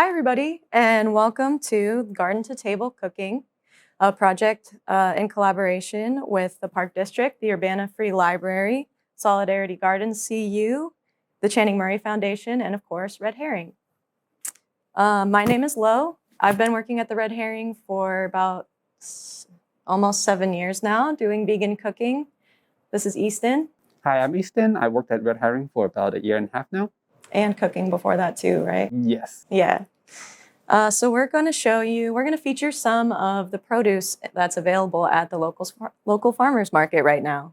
Hi, everybody, and welcome to Garden to Table Cooking, a project in collaboration with the Park District, the Urbana Free Library, Solidarity Gardens CU, the Channing Murray Foundation, and of course, Red Herring. My name is Lo. I've been working at the Red Herring for about almost 7 years now, doing vegan cooking. This is Easton. Hi, I'm Easton. I worked at Red Herring for about 1.5 years now. And cooking before that too, right? Yes. Yeah. So we're going to feature some of the produce that's available at the local farmers market right now.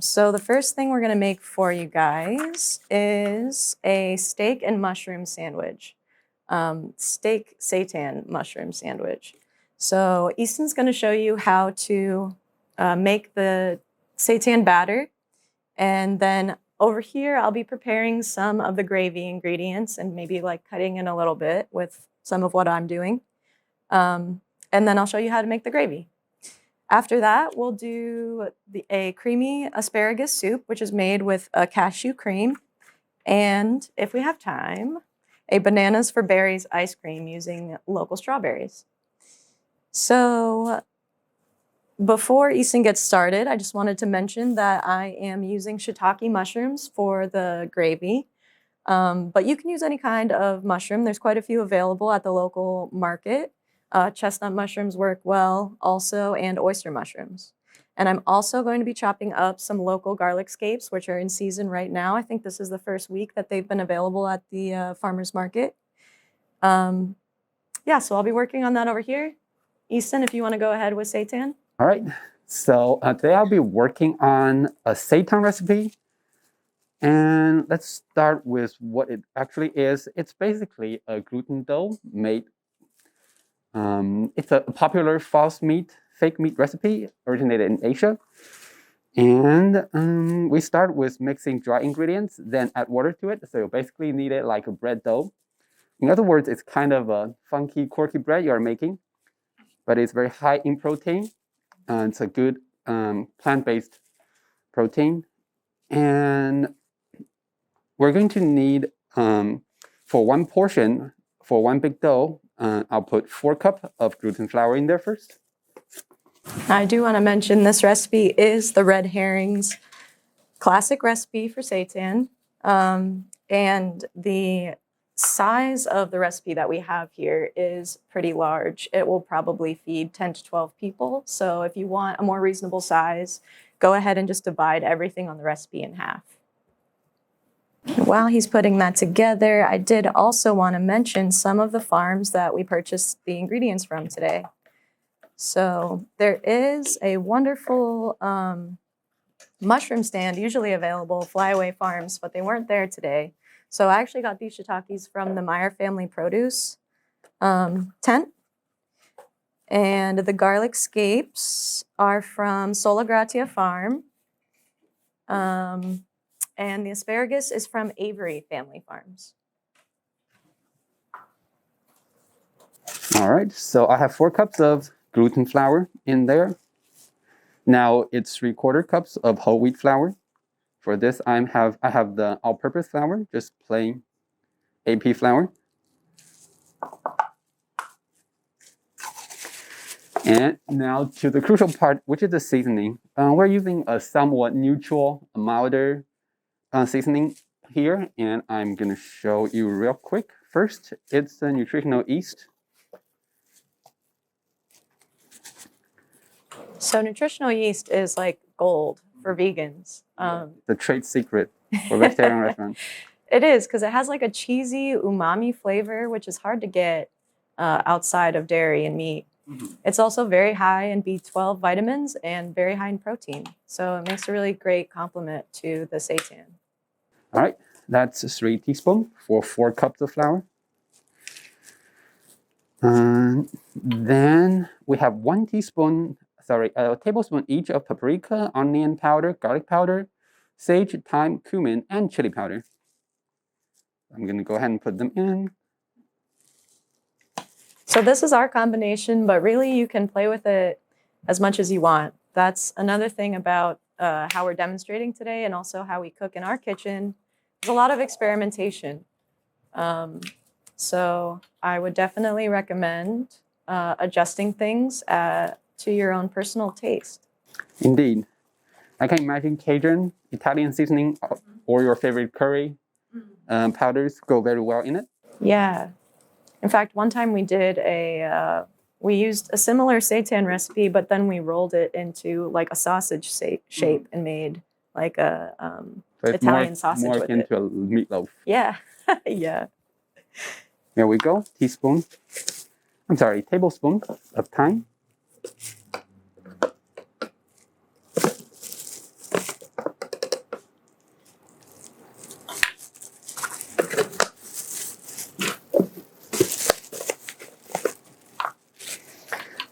So the first thing we're going to make for you guys is a steak and mushroom sandwich. Steak seitan mushroom sandwich. So Easton's going to show you how to make the seitan batter, and then over here, I'll be preparing some of the gravy ingredients and maybe like cutting in a little bit with some of what I'm doing. And then I'll show you how to make the gravy. After that, we'll do a creamy asparagus soup, which is made with a cashew cream. And if we have time, a bananas for berries ice cream using local strawberries. So before Easton gets started, I just wanted to mention that I am using shiitake mushrooms for the gravy, but you can use any kind of mushroom. There's quite a few available at the local market. Chestnut mushrooms work well also, and oyster mushrooms. And I'm also going to be chopping up some local garlic scapes, which are in season right now. I think this is the first week that they've been available at the farmer's market. Yeah, so I'll be working on that over here. Easton, if you want to go ahead with seitan. All right. So today I'll be working on a Seitan recipe. And let's start with what it actually is. It's basically a gluten dough made. It's a popular fake meat recipe originated in Asia. And we start with mixing dry ingredients, then add water to it. So you basically need it like a bread dough. In other words, it's kind of a funky, quirky bread you're making, but it's very high in protein. It's a good plant-based protein. And we're going to need, for one portion, for one big dough, I'll put 4 cups of gluten flour in there first. I do want to mention this recipe is the Red Herring's classic recipe for seitan. And the size of the recipe that we have here is pretty large. It will probably feed 10 to 12 people. So if you want a more reasonable size, go ahead and just divide everything on the recipe in half. And while he's putting that together, I did also want to mention some of the farms that we purchased the ingredients from today. So there is a wonderful mushroom stand usually available, Flyaway Farms, but they weren't there today. So I actually got these shiitakes from the Meyer Family Produce tent. And the garlic scapes are from Sola Gratia Farm. And the asparagus is from Avery Family Farms. All right, so I have 4 cups of gluten flour in there. Now it's 3/4 cups of whole wheat flour. For this, I have the all-purpose flour, just plain AP flour. And now to the crucial part, which is the seasoning. We're using a somewhat neutral, milder seasoning here, and I'm going to show you real quick. First, it's the Nutritional Yeast. So Nutritional Yeast is like gold for vegans. The trade secret for vegetarian restaurants. It is, because it has like a cheesy umami flavor, which is hard to get outside of dairy and meat. Mm-hmm. It's also very high in B12 vitamins and very high in protein. So it makes a really great complement to the seitan. All right, that's 3 teaspoons for 4 cups of flour. Then we have a tablespoon each of paprika, onion powder, garlic powder, sage, thyme, cumin, and chili powder. I'm going to go ahead and put them in. So this is our combination, but really you can play with it as much as you want. That's another thing about how we're demonstrating today, and also how we cook in our kitchen. There's a lot of experimentation. So I would definitely recommend adjusting things to your own personal taste. Indeed. I can imagine Cajun, Italian seasoning, or your favorite curry powders go very well in it. Yeah. In fact, one time we used a similar seitan recipe, but then we rolled it into like a sausage shape and made like a So it's Italian sausage more with akin it. to a meatloaf. Yeah, yeah. Here we go. Tablespoon of thyme.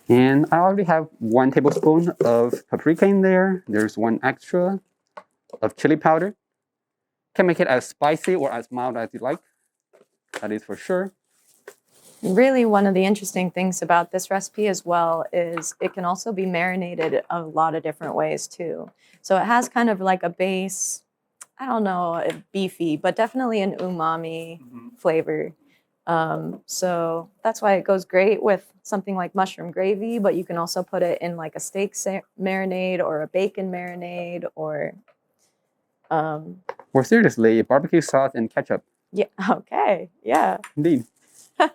And I already have 1 tablespoon of paprika in there. There's 1 extra of chili powder. Can make it as spicy or as mild as you like. That is for sure. Really, one of the interesting things about this recipe as well is it can also be marinated a lot of different ways too. So it has kind of like a base, I don't know, beefy, but definitely an umami flavor. So that's why it goes great with something like mushroom gravy, but you can also put it in like a steak marinade or a bacon marinade or Or seriously, barbecue sauce and ketchup. yeah, okay, yeah. Indeed. I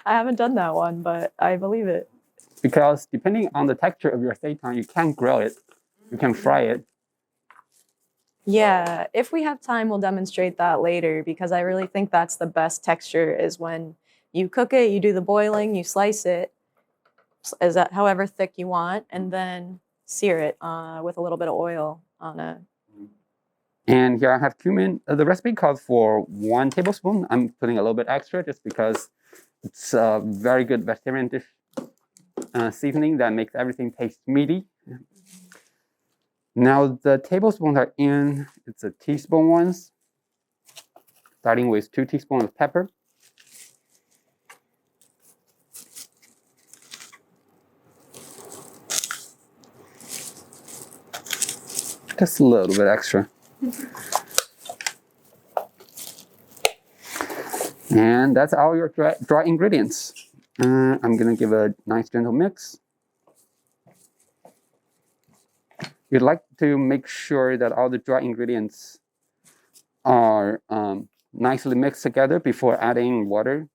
haven't done that one, but I believe it. Because depending on the texture of your seitan, you can grill it, you can fry it. Yeah, if we have time, we'll demonstrate that later because I really think that's the best texture is when you cook it, you do the boiling, you slice it as however thick you want, and then sear it with a little bit of oil on a. And here I have cumin. The recipe calls for 1 tablespoon. I'm putting a little bit extra just because it's a very good vegetarian dish seasoning that makes everything taste meaty. Now the tablespoons are in, it's a teaspoon ones, starting with 2 teaspoons of pepper. Just a little bit extra. And that's all your dry ingredients. I'm gonna give a nice gentle mix. You'd like to make sure that all the dry ingredients are nicely mixed together before adding water,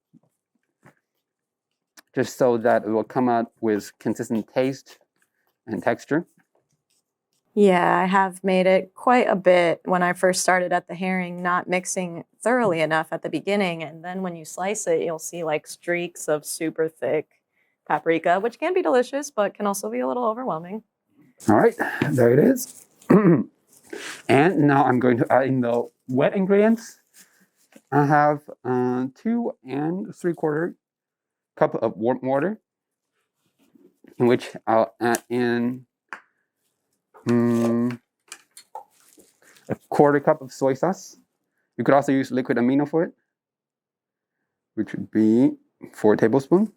just so that it will come out with consistent taste and texture. Yeah, I have made it quite a bit when I first started at the herring, not mixing thoroughly enough at the beginning. And then when you slice it, you'll see like streaks of super thick paprika, which can be delicious, but can also be a little overwhelming. All right, there it is. And now I'm going to add in the wet ingredients. I have 2 3/4 cup of warm water, in which I'll add in a 1/4 cup of soy sauce. You could also use liquid amino for it, which would be 4 tablespoons.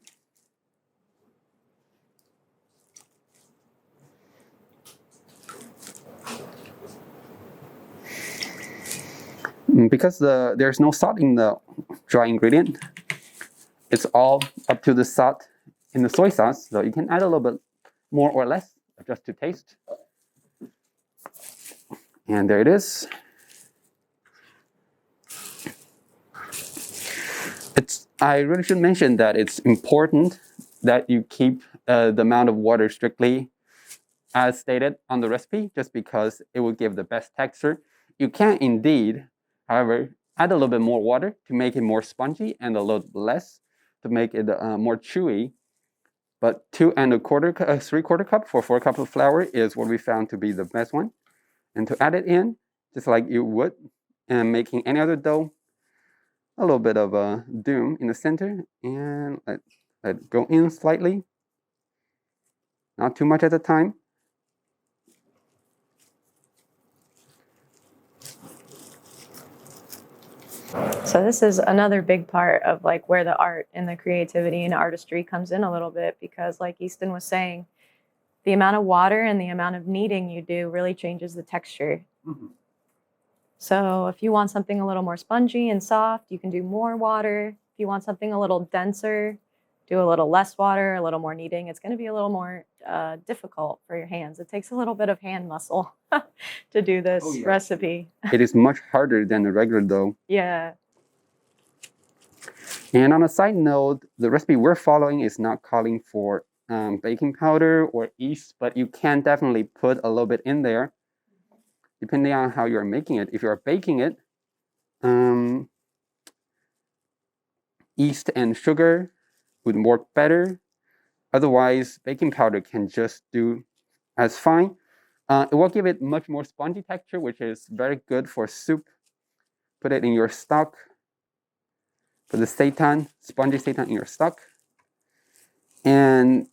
Because there's no salt in the dry ingredient, it's all up to the salt in the soy sauce, so you can add a little bit more or less, just to taste. And there it is. I really should mention that it's important that you keep the amount of water strictly as stated on the recipe, just because it will give the best texture. You can indeed, however, add a little bit more water to make it more spongy and a little less to make it more chewy. But 2 3/4 cup for 4 cups of flour is what we found to be the best one. And to add it in, just like you would making any other dough, a little bit of a doom in the center, and let it go in slightly, not too much at a time. So this is another big part of like where the art and the creativity and artistry comes in a little bit, because like Easton was saying, the amount of water and the amount of kneading you do really changes the texture. So if you want something a little more spongy and soft, you can do more water. If you want something a little denser, do a little less water, a little more kneading. It's going to be a little more difficult for your hands. It takes a little bit of hand muscle to do this recipe. It is much harder than a regular dough. Yeah. And on a side note, the recipe we're following is not calling for baking powder or yeast, but you can definitely put a little bit in there, depending on how you're making it. If you're baking it, yeast and sugar would work better. Otherwise, baking powder can just do as fine. It will give it much more spongy texture, which is very good for soup. Put it in your stock. Put the seitan, spongy seitan in your stock. And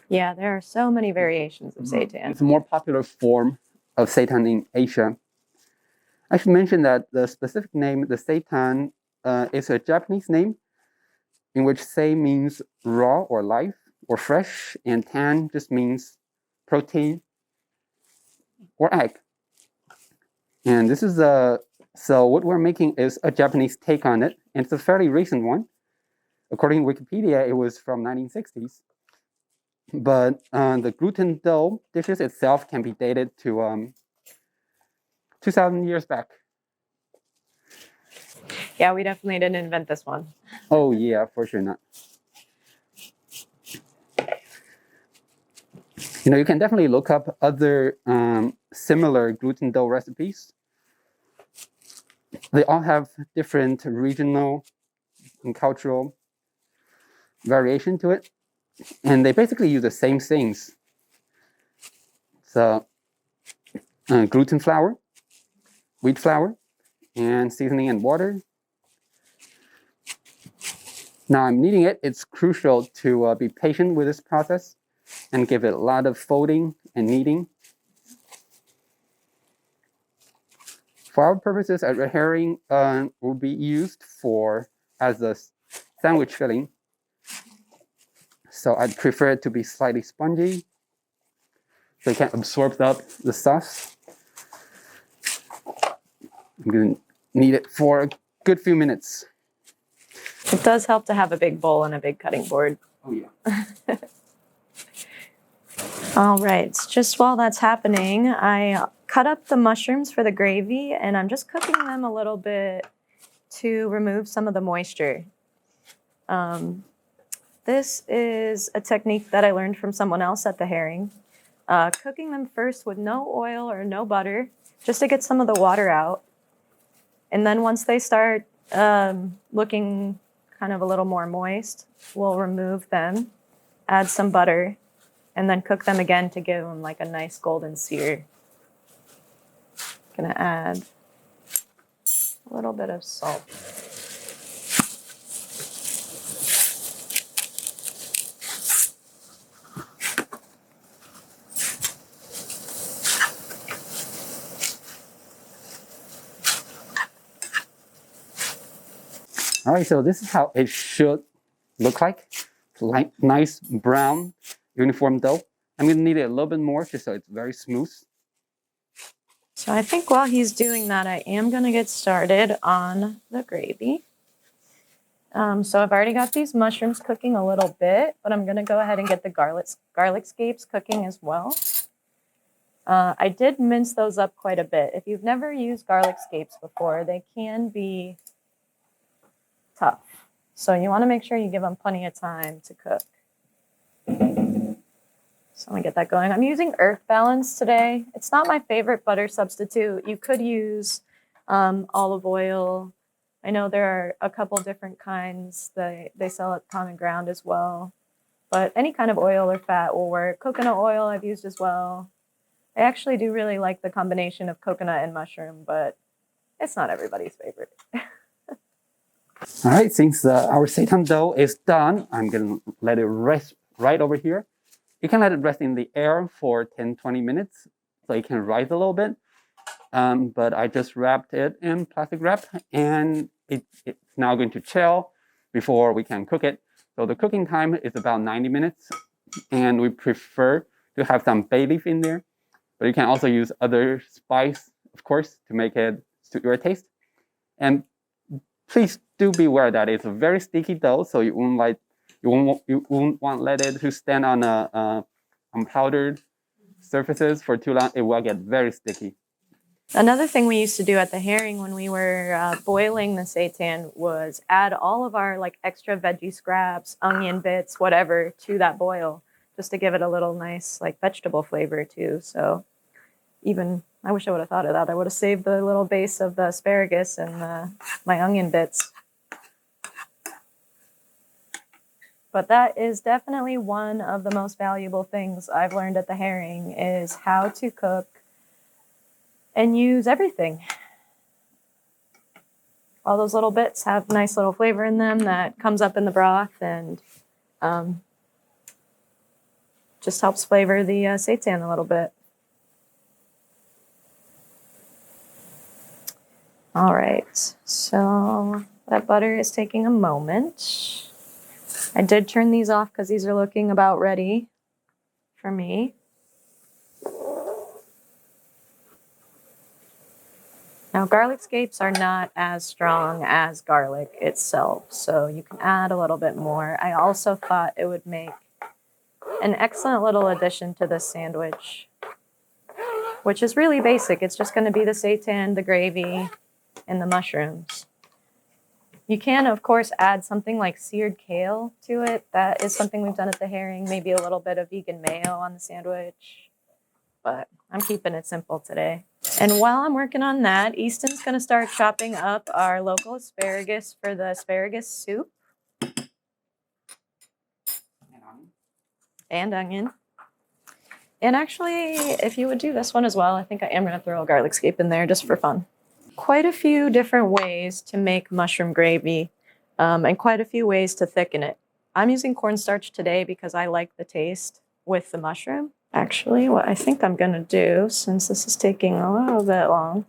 yeah, there are so many variations of seitan. It's a more popular form of seitan in Asia. I should mention that the specific name, the seitan, is a Japanese name in which sei means raw or live or fresh, and tan just means protein or egg. And this is so what we're making is a Japanese take on it, and it's a fairly recent one. According to Wikipedia, it was from 1960s. But the gluten dough dishes itself can be dated to 2,000 years back. Yeah, we definitely didn't invent this one. Oh yeah, for sure not. You can definitely look up other similar gluten dough recipes. They all have different regional and cultural variation to it. And they basically use the same things. So gluten flour, wheat flour, and seasoning and water. Now I'm kneading it. It's crucial to be patient with this process and give it a lot of folding and kneading. For our purposes, a red herring will be used as a sandwich filling. So I'd prefer it to be slightly spongy so it can absorb up the sauce. I'm going to knead it for a good few minutes. It does help to have a big bowl and a big cutting board. Oh, yeah. All right, just while that's happening, I cut up the mushrooms for the gravy, and I'm just cooking them a little bit to remove some of the moisture. This is a technique that I learned from someone else at the herring. Cooking them first with no oil or no butter, just to get some of the water out. And then once they start looking kind of a little more moist, we'll remove them, add some butter, and then cook them again to give them like a nice golden sear. Gonna add a little bit of salt. All right, so this is how it should look like. Like nice brown uniform dough. I'm going to knead it a little bit more just so it's very smooth. So I think while he's doing that, I am going to get started on the gravy. So I've already got these mushrooms cooking a little bit, but I'm going to go ahead and get the garlic scapes cooking as well. I did mince those up quite a bit. If you've never used garlic scapes before, they can be tough. So you want to make sure you give them plenty of time to cook. So I'm going to get that going. I'm using Earth Balance today. It's not my favorite butter substitute. You could use olive oil. I know there are a couple different kinds that they sell at Common Ground as well. But any kind of oil or fat will work. Coconut oil I've used as well. I actually do really like the combination of coconut and mushroom, but it's not everybody's favorite. All right, since our seitan dough is done, I'm going to let it rest right over here. You can let it rest in the air for 10-20 minutes so it can rise a little bit. But I just wrapped it in plastic wrap, and it's now going to chill before we can cook it. So the cooking time is about 90 minutes, and we prefer to have some bay leaf in there. But you can also use other spice, of course, to make it suit your taste. And please do beware that it's a very sticky dough, so you won't want let it to stand on unpowdered surfaces for too long. It will get very sticky. Another thing we used to do at the herring when we were boiling the seitan was add all of our like extra veggie scraps, onion bits, whatever, to that boil, just to give it a little nice like vegetable flavor too. So even, I wish I would have thought of that. I would have saved the little base of the asparagus and my onion bits. But that is definitely one of the most valuable things I've learned at the herring is how to cook and use everything. All those little bits have nice little flavor in them that comes up in the broth and just helps flavor the seitan a little bit. All right, so that butter is taking a moment. I did turn these off because these are looking about ready for me. Now, garlic scapes are not as strong as garlic itself, so you can add a little bit more. I also thought it would make an excellent little addition to this sandwich, which is really basic. It's just going to be the seitan, the gravy, and the mushrooms. You can, of course, add something like seared kale to it. That is something we've done at the herring, maybe a little bit of vegan mayo on the sandwich. But I'm keeping it simple today. And while I'm working on that, Easton's going to start chopping up our local asparagus for the asparagus soup. And onion. And actually, if you would do this one as well, I think I am going to throw a garlic scape in there just for fun. Quite a few different ways to make mushroom gravy and quite a few ways to thicken it. I'm using cornstarch today because I like the taste with the mushroom. Actually, what I think I'm going to do, since this is taking a little bit long,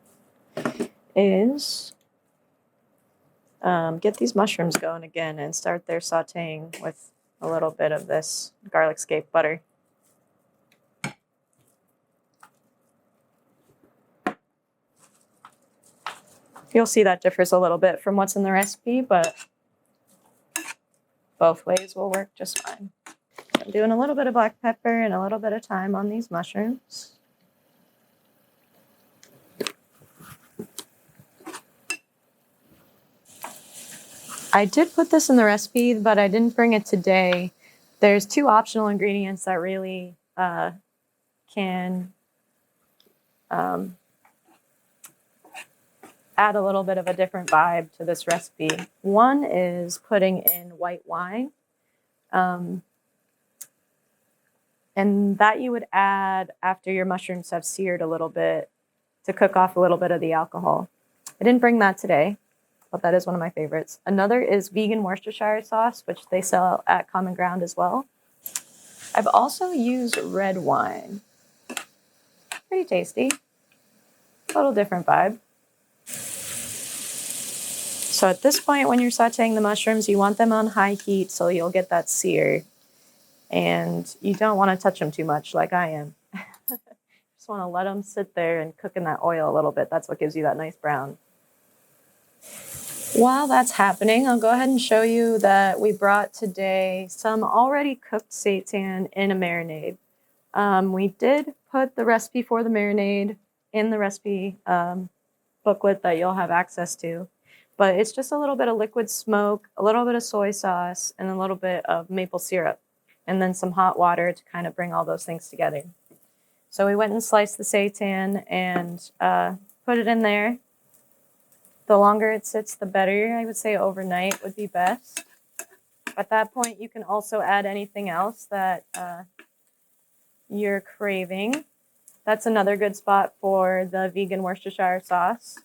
is get these mushrooms going again and start their sauteing with a little bit of this garlic scape butter. You'll see that differs a little bit from what's in the recipe, but both ways will work just fine. I'm doing a little bit of black pepper and a little bit of thyme on these mushrooms. I did put this in the recipe, but I didn't bring it today. There's two optional ingredients that really can add a little bit of a different vibe to this recipe. One is putting in white wine. And that you would add after your mushrooms have seared a little bit to cook off a little bit of the alcohol. I didn't bring that today, but that is one of my favorites. Another is vegan Worcestershire sauce, which they sell at Common Ground as well. I've also used red wine. Pretty tasty. A little different vibe. So at this point, when you're sauteing the mushrooms, you want them on high heat so you'll get that sear. And you don't want to touch them too much like I am. Just want to let them sit there and cook in that oil a little bit. That's what gives you that nice brown. While that's happening, I'll go ahead and show you that we brought today some already cooked seitan in a marinade. We did put the recipe for the marinade in the recipe booklet that you'll have access to. But it's just a little bit of liquid smoke, a little bit of soy sauce, and a little bit of maple syrup. And then some hot water to kind of bring all those things together. So we went and sliced the seitan and put it in there. The longer it sits, the better. I would say overnight would be best. At that point, you can also add anything else that you're craving. That's another good spot for the vegan Worcestershire sauce.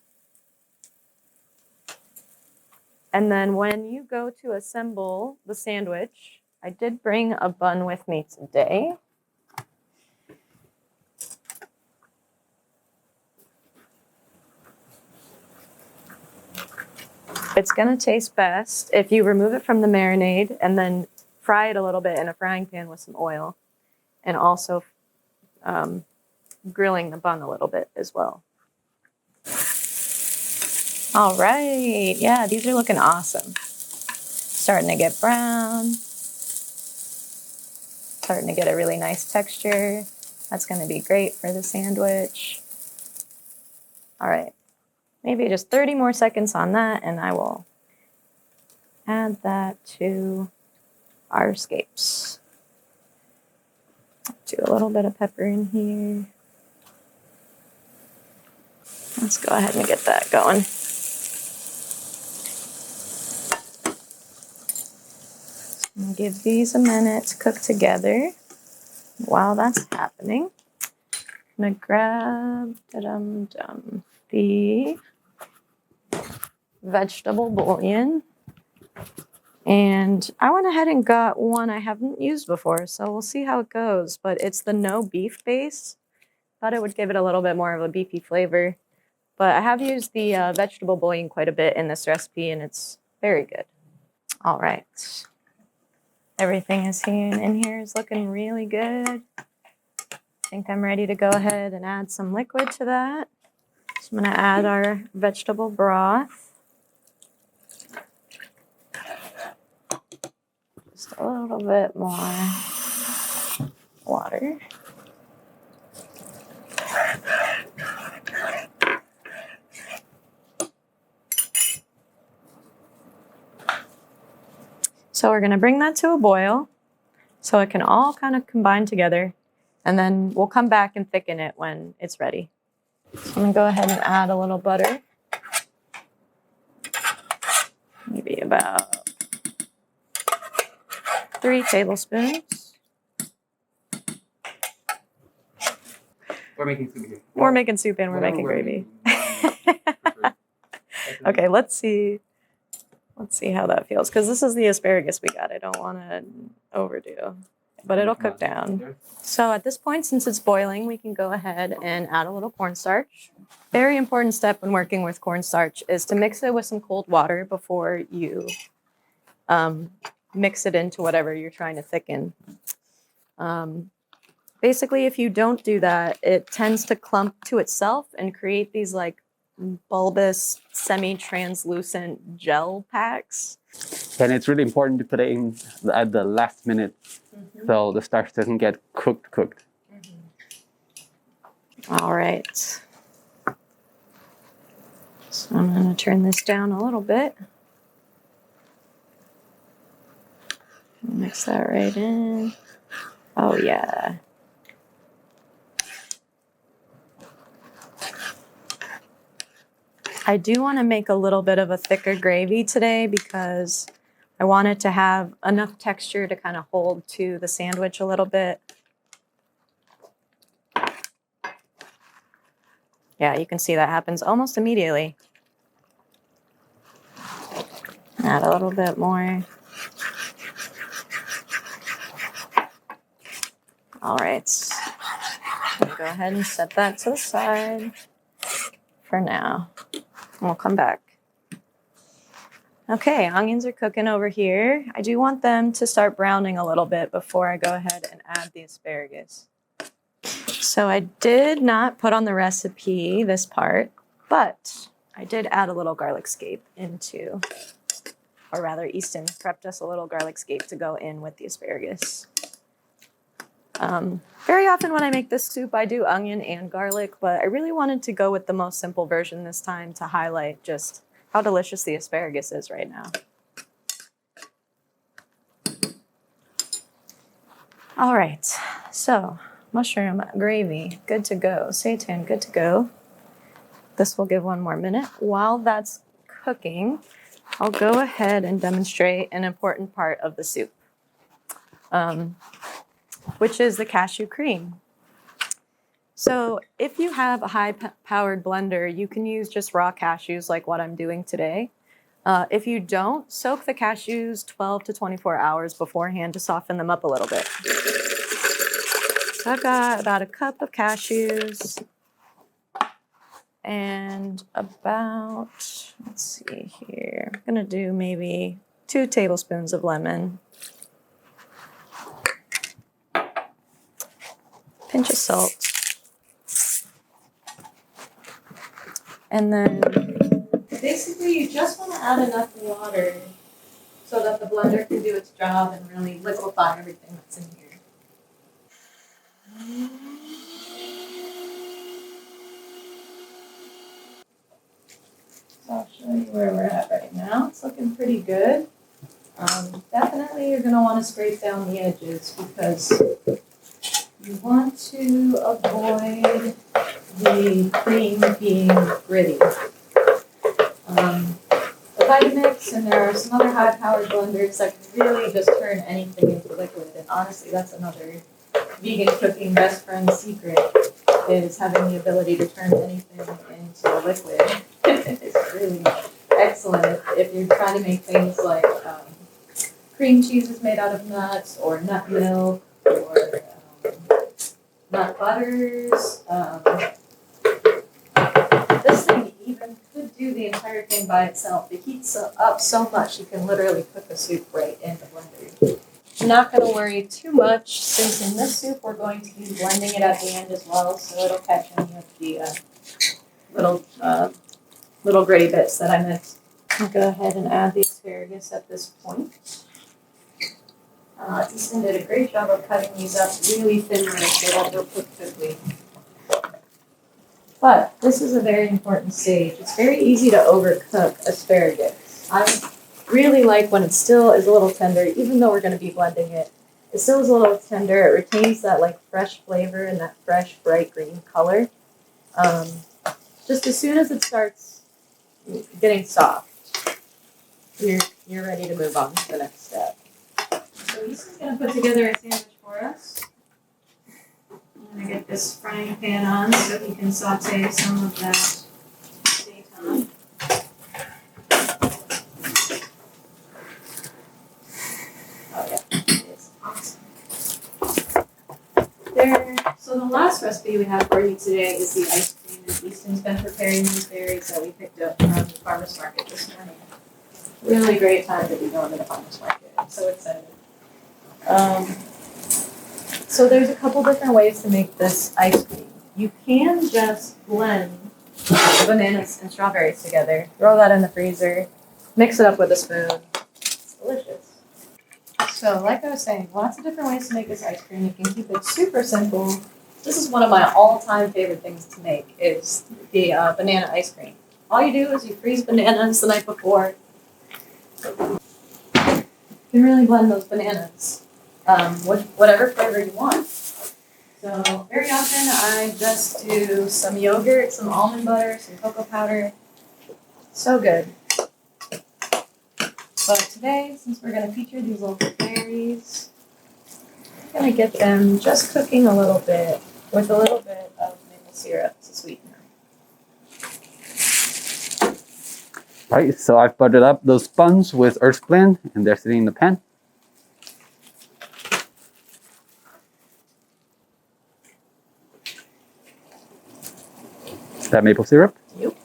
And then when you go to assemble the sandwich, I did bring a bun with me today. It's going to taste best if you remove it from the marinade and then fry it a little bit in a frying pan with some oil, and also grilling the bun a little bit as well. All right, yeah, these are looking awesome. Starting to get brown. Starting to get a really nice texture. That's going to be great for the sandwich. All right, maybe just 30 more seconds on that, and I will add that to our scapes. Do a little bit of pepper in here. Let's go ahead and get that going. And give these a minute to cook together. While that's happening, I'm gonna grab the vegetable bouillon. And I went ahead and got one I haven't used before, so we'll see how it goes. But it's the no beef base. Thought it would give it a little bit more of a beefy flavor. But I have used the vegetable bouillon quite a bit in this recipe, and it's very good. All right. Everything in here is looking really good. I think I'm ready to go ahead and add some liquid to that. So I'm going to add our vegetable broth. Just a little bit more water. So we're going to bring that to a boil so it can all kind of combine together. And then we'll come back and thicken it when it's ready. So I'm going to go ahead and add a little butter. Maybe about 3 tablespoons. We're making soup here. We're making soup and we're making gravy. Okay, let's see. Let's see how that feels, because this is the asparagus we got. I don't want to overdo, but it'll cook down. So at this point, since it's boiling, we can go ahead and add a little cornstarch. Very important step when working with cornstarch is to mix it with some cold water before you mix it into whatever you're trying to thicken. Basically, if you don't do that, it tends to clump to itself and create these like bulbous, semi-translucent gel packs. And it's really important to put it in at the last minute so the starch doesn't get cooked. All right. So I'm going to turn this down a little bit. Mix that right in. Oh, yeah. I do want to make a little bit of a thicker gravy today because I want it to have enough texture to kind of hold to the sandwich a little bit. Yeah, you can see that happens almost immediately. Add a little bit more. All right. Go ahead and set that to the side for now. We'll come back. Okay, onions are cooking over here. I do want them to start browning a little bit before I go ahead and add the asparagus. So I did not put on the recipe this part, but I did add a little garlic scape into, or rather Easton prepped us a little garlic scape to go in with the asparagus. Very often when I make this soup, I do onion and garlic, but I really wanted to go with the most simple version this time to highlight just how delicious the asparagus is right now. All right, so mushroom gravy, good to go. Seitan, good to go. This will give one more minute. While that's cooking, I'll go ahead and demonstrate an important part of the soup. Which is the cashew cream. So if you have a high-powered blender, you can use just raw cashews like what I'm doing today. If you don't, soak the cashews 12 to 24 hours beforehand to soften them up a little bit. So I've got about a cup of cashews and about, let's see here, I'm gonna do maybe 2 tablespoons of lemon. Pinch of salt. And then Basically, you just want to add enough water so that the blender can do its job and really liquefy everything that's in here. So I'll show you where we're at right now. It's looking pretty good. Definitely you're going to want to scrape down the edges because you want to avoid the cream being gritty. The Vitamix, and there are some other high-powered blenders that can really just turn anything into liquid. And honestly, that's another vegan cooking best friend secret, is having the ability to turn anything into a liquid. It's really excellent if you're trying to make things like cream cheeses made out of nuts, or nut milk, or nut butters. This thing even could do the entire thing by itself. It heats up so much you can literally cook a soup right in the blender. I'm not going to worry too much, since in this soup we're going to be blending it at the end as well, so it'll catch any of the little gritty bits that I missed. I'll go ahead and add the asparagus at this point. Easton did a great job of cutting these up really thinly so that they'll cook quickly. But this is a very important stage. It's very easy to overcook asparagus. I really like when it still is a little tender, even though we're going to be blending it. It still is a little tender. It retains that like fresh flavor and that fresh bright green color. Just as soon as it starts getting soft, you're ready to move on to the next step. So Easton's going to put together a sandwich for us. I'm going to get this frying pan on so he can saute some of that seitan. Oh yeah, it's awesome. There. So the last recipe we have for you today is the ice cream. And Easton's been preparing these berries that we picked up from the farmer's market this morning. Really great time to be going to the farmer's market. I'm so excited. So there's a couple different ways to make this ice cream. You can just blend bananas and strawberries together, throw that in the freezer, mix it up with a spoon. It's delicious. So like I was saying, lots of different ways to make this ice cream. You can keep it super simple. This is one of my all-time favorite things to make, is the banana ice cream. All you do is you freeze bananas the night before. You can really blend those bananas with whatever flavor you want. So very often I just do some yogurt, some almond butter, some cocoa powder. So good. But today, since we're going to feature these little berries, I'm going to get them just cooking a little bit with a little bit of maple syrup to sweeten them. All right, so I've buttered up those buns with earth blend, and they're sitting in the pan. Is that maple syrup? Yep.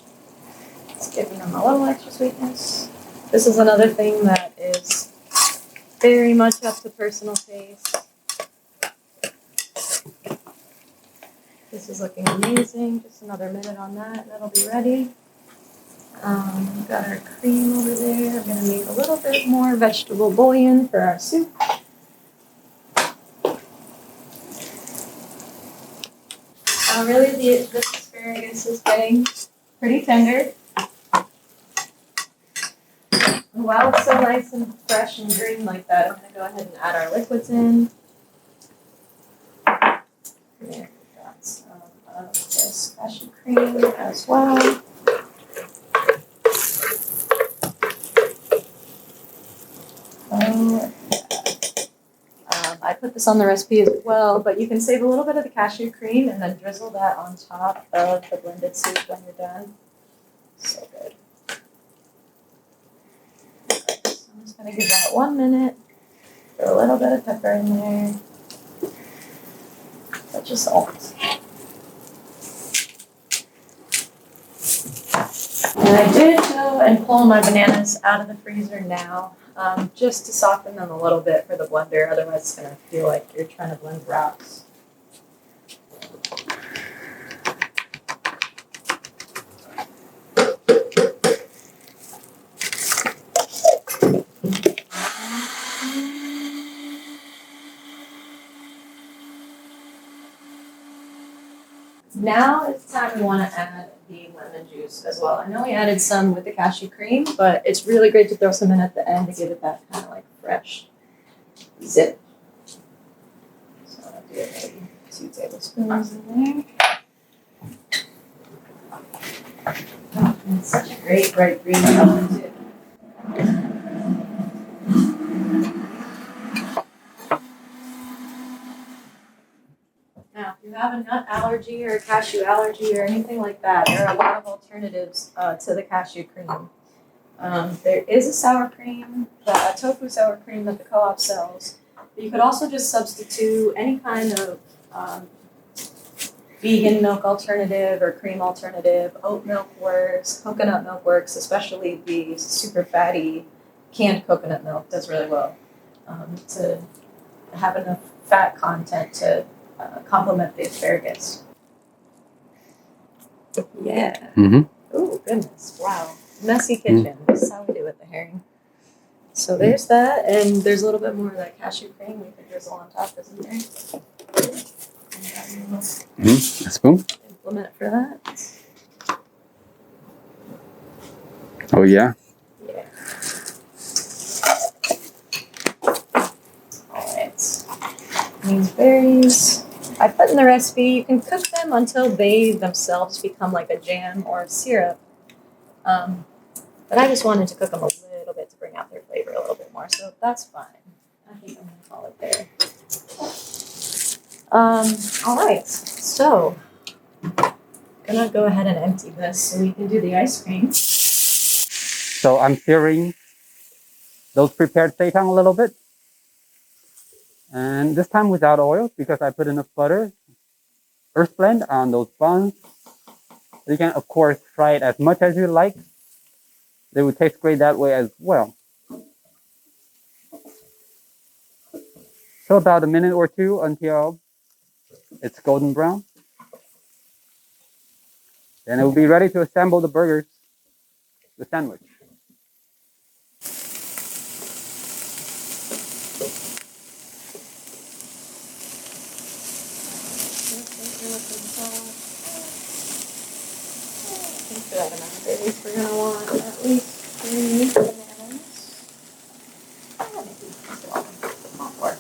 It's giving them a little extra sweetness. This is another thing that is very much up to personal taste. This is looking amazing. Just another minute on that, and that'll be ready. We've got our cream over there. I'm going to make a little bit more vegetable bouillon for our soup. Really, this asparagus is getting pretty tender. While it's so nice and fresh and green like that, I'm going to go ahead and add our liquids in. We've got some of this cashew cream as well. I put this on the recipe as well, but you can save a little bit of the cashew cream and then drizzle that on top of the blended soup when you're done. So good. Okay, so I'm just going to give that 1 minute. Throw a little bit of pepper in there. Touch of salt. And I did go and pull my bananas out of the freezer now, just to soften them a little bit for the blender. Otherwise, it's going to feel like you're trying to blend rocks. Now it's time we want to add the lemon juice as well. I know we added some with the cashew cream, but it's really great to throw some in at the end to give it that kind of like fresh zip. So I'll do maybe 2 tablespoons in there. Oh, and it's such a great bright green color too. Now, if you have a nut allergy or a cashew allergy or anything like that, there are a lot of alternatives to the cashew cream. There is a sour cream, a tofu sour cream that the co-op sells. But you could also just substitute any kind of vegan milk alternative or cream alternative. Oat milk works, coconut milk works, especially the super fatty canned coconut milk does really well to have enough fat content to complement the asparagus. Yeah. Mm-hmm. Oh, goodness. Wow. Messy kitchen. This is how we do it, the herring. So there's that, and there's a little bit more of that cashew cream we could drizzle on top, isn't there? A spoon? Implement for that. Oh, yeah. Yeah. All right. These berries. I put in the recipe, you can cook them until they themselves become like a jam or a syrup. But I just wanted to cook them a little bit to bring out their flavor a little bit more, so that's fine. I think I'm gonna call it there. All right, so gonna go ahead and empty this so we can do the ice cream. So I'm searing those prepared seitan a little bit. And this time without oil because I put enough butter, earth blend on those buns. You can, of course, fry it as much as you like. They would taste great that way as well. So about a minute or two until it's golden brown. Then it will be ready to assemble the burgers, the sandwich. For that amount of berries, we're gonna want at least 3 bananas. Maybe 4.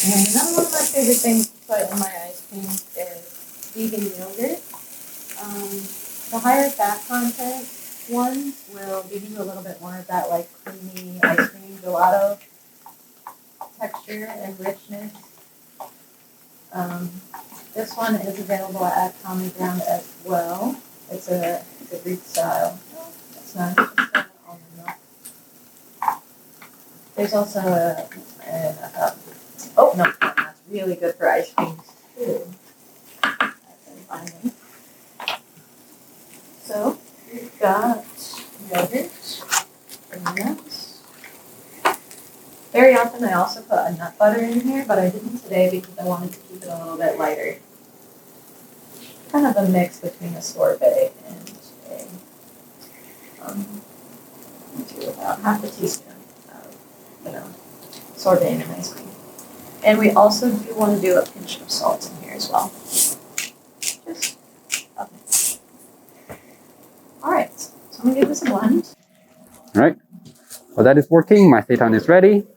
And another one of my favorite things to put in my ice cream is vegan yogurt. The higher fat content ones will give you a little bit more of that like creamy ice cream gelato texture and richness. This one is available at Common Ground as well. It's a Greek style. Oh, that's nice. Almond milk. There's also oh no, that's really good for ice cream too. So we've got yogurt and nuts. Very often I also put a nut butter in here, but I didn't today because I wanted to keep it a little bit lighter. Kind of a mix between a sorbet and do about half a teaspoon of, sorbet in ice cream. And we also do want to do a pinch of salt in here as well. Just a pinch. All right, so I'm gonna give this a blend. All right. Well, that is working. My seitan is ready.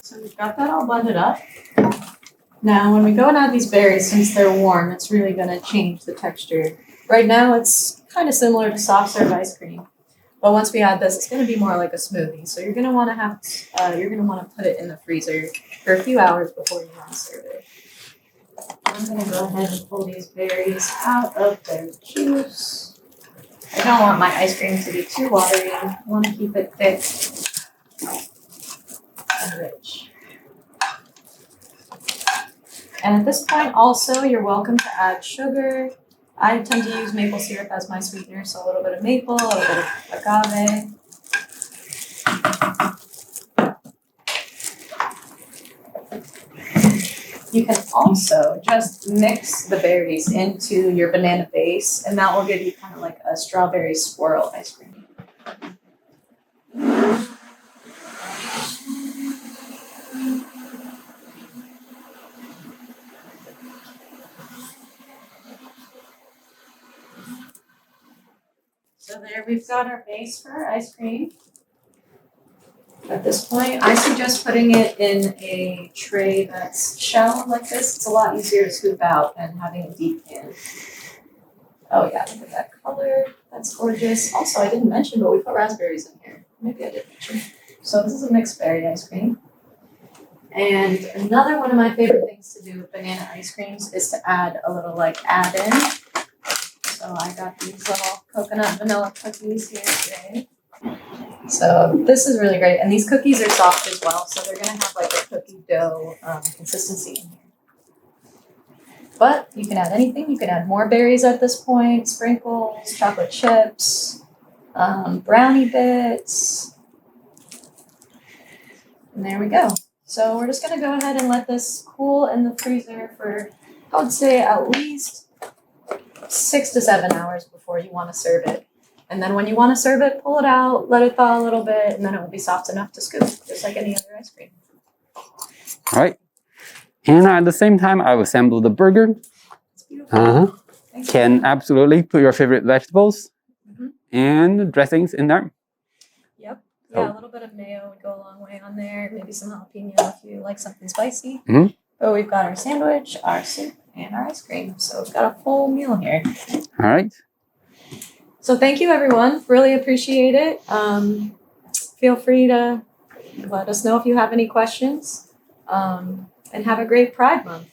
So we've got that all blended up. Now, when we go and add these berries, since they're warm, it's really going to change the texture. Right now, it's kind of similar to soft serve ice cream, but once we add this, it's going to be more like a smoothie. So you're going to want to put it in the freezer for a few hours before you want to serve it. I'm going to go ahead and pull these berries out of their juice. I don't want my ice cream to be too watery. I want to keep it thick and rich. And at this point also, you're welcome to add sugar. I tend to use maple syrup as my sweetener, so a little bit of maple, a little bit of agave. You can also just mix the berries into your banana base, and that will give you kind of like a strawberry swirl ice cream. So there we've got our base for our ice cream. At this point, I suggest putting it in a tray that's shallow like this. It's a lot easier to scoop out than having a deep pan. Oh yeah, look at that color. That's gorgeous. Also, I didn't mention, but we put raspberries in here. Maybe I did mention. So this is a mixed berry ice cream. And another one of my favorite things to do with banana ice creams is to add a little add-in. So I got these little coconut vanilla cookies here today. So this is really great. And these cookies are soft as well. So they're going to have like a cookie dough consistency in here. But you can add anything. You can add more berries at this point, sprinkles, chocolate chips, brownie bits. And there we go. So we're just going to go ahead and let this cool in the freezer for, I would say, at least 6 to 7 hours before you want to serve it. And then when you want to serve it, pull it out, let it thaw a little bit, and then it will be soft enough to scoop, just like any other ice cream. All right. And at the same time, I will assemble the burger. It's beautiful. Can absolutely put your favorite vegetables and dressings in there. Yep. Yeah, a little bit of mayo would go a long way on there. Maybe some jalapeno if you like something spicy. But we've got our sandwich, our soup, and our ice cream. So we've got a full meal here. All right. So thank you, everyone. Really appreciate it. Feel free to let us know if you have any questions. And have a great Pride Month.